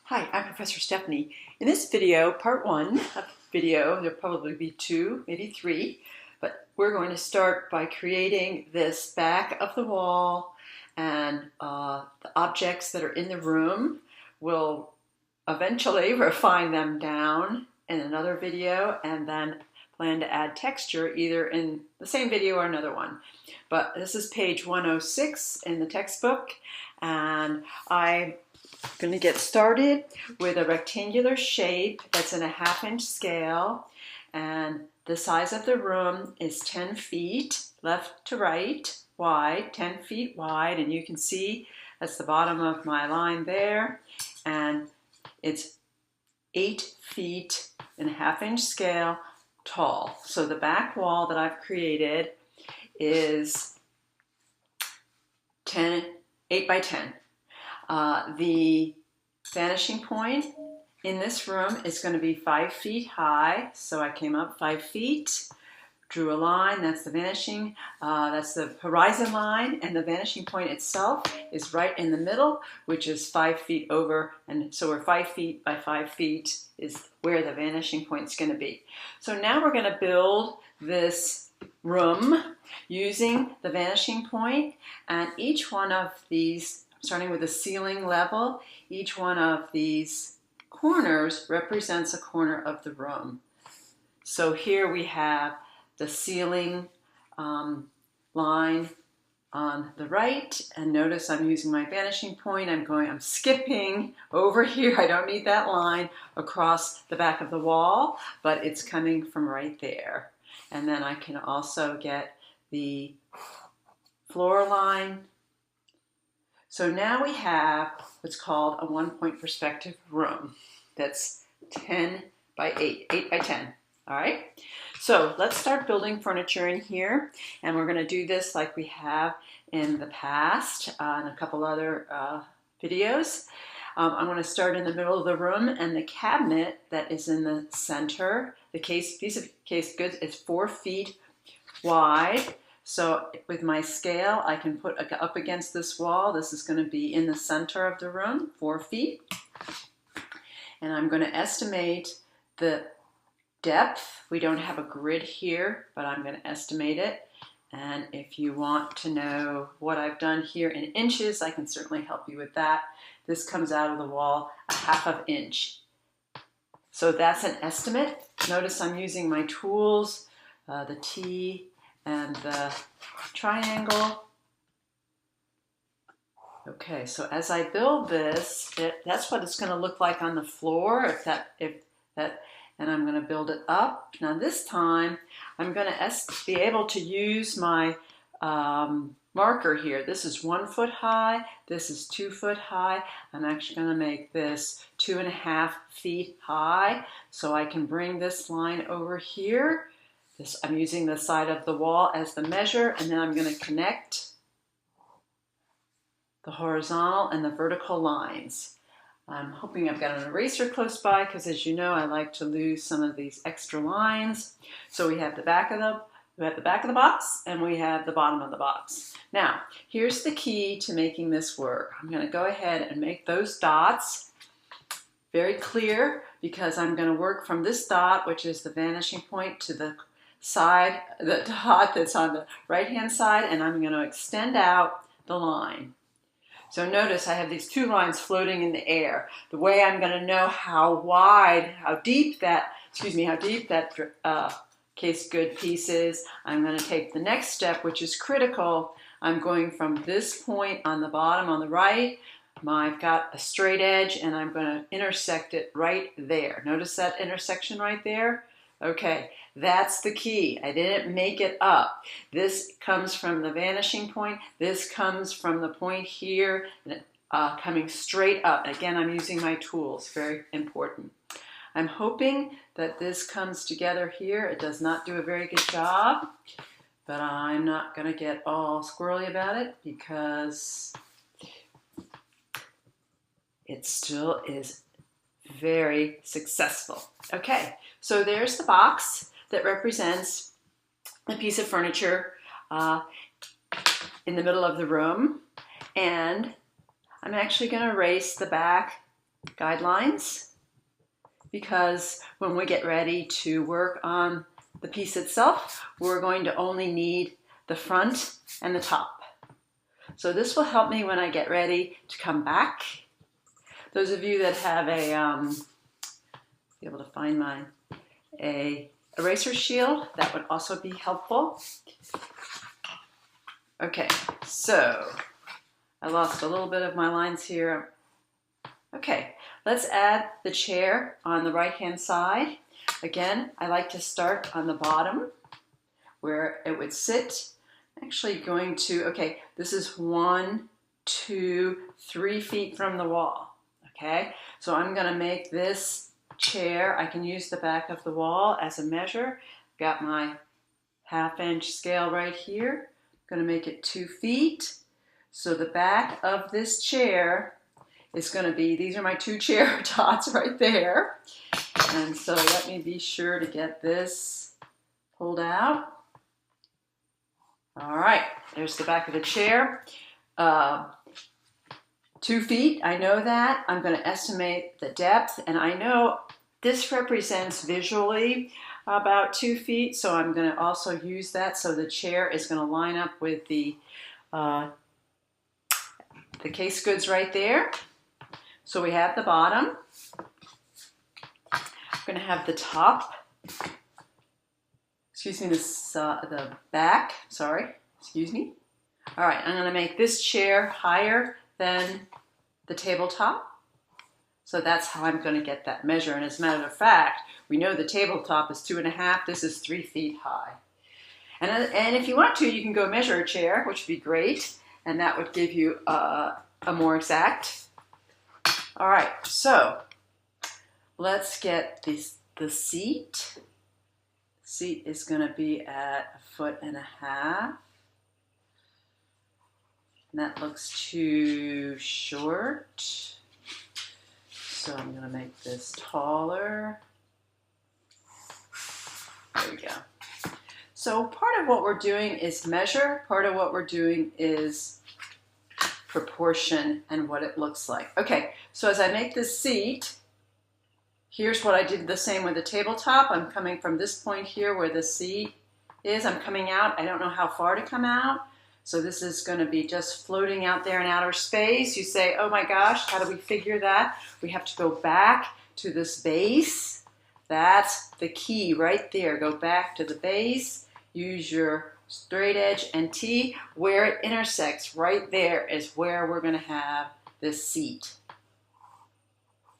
Hi, I'm Professor Stephanie. In this video, part one of video, there'll probably be two, maybe three, but we're going to start by creating this back of the wall and the objects that are in the room. We'll eventually refine them down in another video and then plan to add texture either in the same video or another one. But this is page 106 in the textbook, and I'm going to get started with a rectangular shape that's in a 1/2 inch scale, and the size of the room is 10 feet left to right wide, 10 feet wide, and you can see that's the bottom of my line there, and it's 8 feet in a 1/2 inch scale tall. So the back wall that I've created is 8 by 10. The vanishing point in this room is going to be 5 feet high. So I came up 5 feet, drew a line, that's the vanishing, that's the horizon line, and the vanishing point itself is right in the middle, which is 5 feet over, and so we're 5 feet by 5 feet is where the vanishing point is going to be. So now we're going to build this room using the vanishing point, and each one of these, starting with the ceiling level, each one of these corners represents a corner of the room. So here we have the ceiling line on the right, and notice I'm using my vanishing point. I'm skipping over here. I don't need that line across the back of the wall, but it's coming from right there. And then I can also get the floor line. So now we have what's called a 1-point perspective room. That's 10 by 8, 8 by 10. All right, so let's start building furniture in here, and we're going to do this like we have in the past in a couple other videos. I'm going to start in the middle of the room, and the cabinet that is in the center, the piece of case goods, is 4 feet wide. So with my scale, I can put up against this wall. This is going to be in the center of the room, 4 feet. And I'm going to estimate the depth. We don't have a grid here, but I'm going to estimate it. And if you want to know what I've done here in inches, I can certainly help you with that. This comes out of the wall a 1/2 inch. So that's an estimate. Notice I'm using my tools, the T and the triangle. Okay, so as I build this, that's what it's going to look like on the floor. And I'm going to build it up. Now this time, I'm going to be able to use my marker here. This is 1 foot high. This is 2 foot high. I'm actually going to make this 2.5 feet high, so I can bring this line over here. I'm using the side of the wall as the measure, and then I'm going to connect the horizontal and the vertical lines. I'm hoping I've got an eraser close by, because as you know, I like to lose some of these extra lines. So we have the back of the box, and we have the bottom of the box. Now, here's the key to making this work. I'm going to go ahead and make those dots very clear, because I'm going to work from this dot, which is the vanishing point, to the side, the dot that's on the right-hand side, and I'm going to extend out the line. So notice I have these 2 lines floating in the air. The way I'm going to know how deep that case good piece is, I'm going to take the next step, which is critical. I'm going from this point on the bottom on the right. I've got a straight edge, and I'm going to intersect it right there. Notice that intersection right there? Okay, that's the key. I didn't make it up. This comes from the vanishing point. This comes from the point here, coming straight up. Again, I'm using my tools, very important. I'm hoping that this comes together here. It does not do a very good job, but I'm not going to get all squirrely about it, because it still is very successful. Okay, so there's the box that represents a piece of furniture in the middle of the room, and I'm actually going to erase the back guidelines, because when we get ready to work on the piece itself, we're going to only need the front and the top. So this will help me when I get ready to come back. Those of you that have be able to find mine, a eraser shield, that would also be helpful. Okay, so I lost a little bit of my lines here. Okay, let's add the chair on the right-hand side. Again, I like to start on the bottom where it would sit. Actually going to, okay, this is 1, 2, 3 feet from the wall. Okay, so I'm going to make this chair, I can use the back of the wall as a measure. Got my 1/2 inch scale right here. I'm going to make it 2 feet. So the back of this chair is going to be, these are my 2 chair dots right there. And so let me be sure to get this pulled out. All right, there's the back of the chair. 2 feet, I know that. I'm going to estimate the depth, and I know this represents visually about 2 feet, so I'm going to also use that. So the chair is going to line up with the case goods right there. So we have the bottom. I'm going to have the top. Excuse me, the back. Sorry, excuse me. All right, I'm going to make this chair higher than the tabletop. So that's how I'm going to get that measure. And as a matter of fact, we know the tabletop is 2.5. This is 3 feet high. And if you want to, you can go measure a chair, which would be great. And that would give you a more exact. All right, so let's get the seat. Seat is going to be at 1.5 feet. And that looks too short. So I'm going to make this taller. There we go. So part of what we're doing is measure. Part of what we're doing is proportion and what it looks like. Okay, so as I make this seat, here's what I did the same with the tabletop. I'm coming from this point here where the seat is. I'm coming out. I don't know how far to come out. So this is going to be just floating out there in outer space. You say, oh my gosh, how do we figure that? We have to go back to this base. That's the key right there. Go back to the base. Use your straight edge and T. Where it intersects, right there is where we're going to have this seat.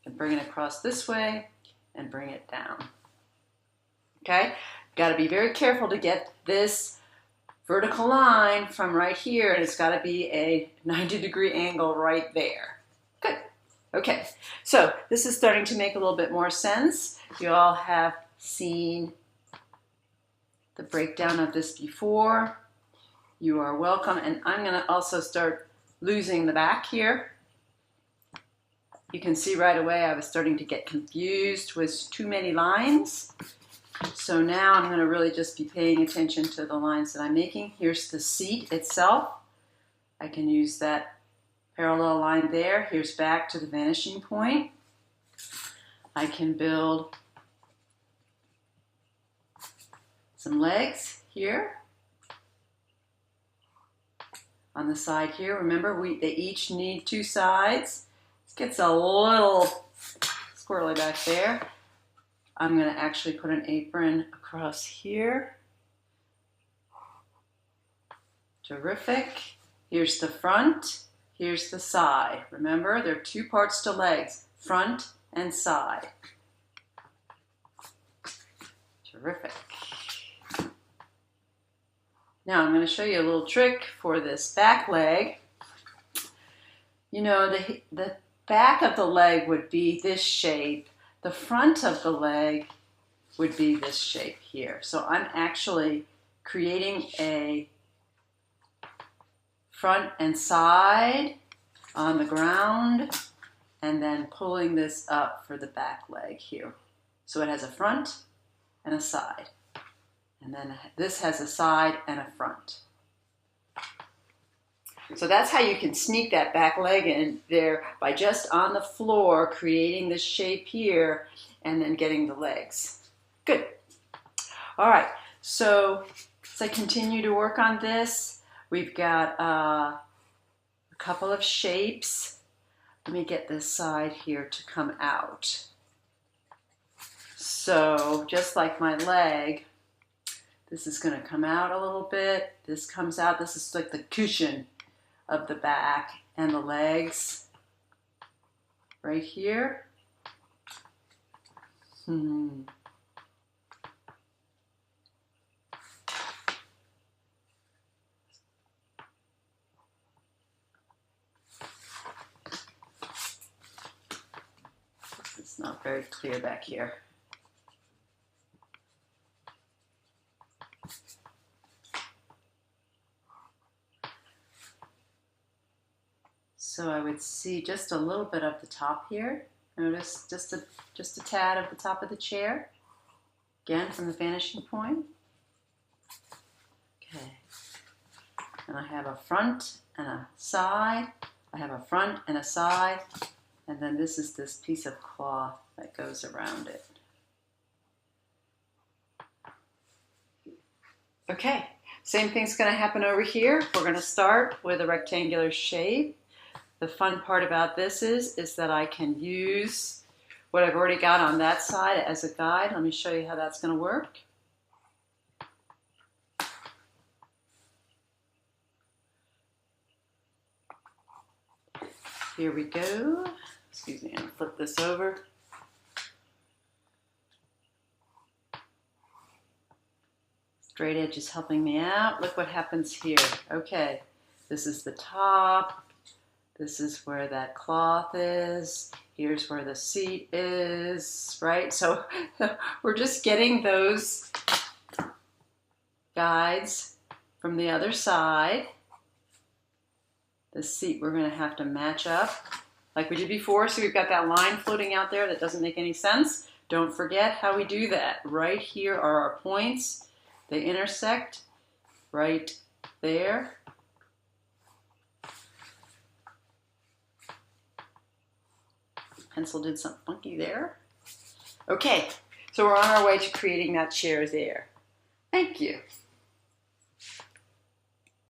And bring it across this way and bring it down. Okay? Got to be very careful to get this vertical line from right here, and it's got to be a 90-degree angle right there. Good. Okay, so this is starting to make a little bit more sense. You all have seen the breakdown of this before. You are welcome, and I'm going to also start losing the back here. You can see right away I was starting to get confused with too many lines. So now I'm going to really just be paying attention to the lines that I'm making. Here's the seat itself. I can use that parallel line there. Here's back to the vanishing point. I can build some legs here. On the side here, remember they each need 2 sides. This gets a little squirrely back there. I'm going to actually put an apron across here. Terrific. Here's the front. Here's the side. Remember, there are 2 parts to legs, front and side. Terrific. Now I'm going to show you a little trick for this back leg. You know, the back of the leg would be this shape. The front of the leg would be this shape here. So I'm actually creating a front and side on the ground and then pulling this up for the back leg here. So it has a front and a side. And then this has a side and a front. So that's how you can sneak that back leg in there by just on the floor creating this shape here and then getting the legs. Good. All right, so as I continue to work on this, we've got a couple of shapes. Let me get this side here to come out. So just like my leg, this is going to come out a little bit. This comes out. This is like the cushion of the back and the legs right here. It's not very clear back here. So I would see just a little bit of the top here. Notice just a tad of the top of the chair. Again, from the vanishing point. Okay. And I have a front and a side. I have a front and a side. And then this is this piece of cloth that goes around it. Okay, same thing's going to happen over here. We're going to start with a rectangular shape. The fun part about this is that I can use what I've already got on that side as a guide. Let me show you how that's going to work. Here we go. Excuse me, I'm going to flip this over. Straight edge is helping me out. Look what happens here. Okay, this is the top. This is where that cloth is. Here's where the seat is, right? So we're just getting those guides from the other side. The seat we're going to have to match up like we did before. So we've got that line floating out there that doesn't make any sense. Don't forget how we do that. Right here are our points. They intersect right there. Pencil did something funky there. Okay, so we're on our way to creating that chair there. Thank you.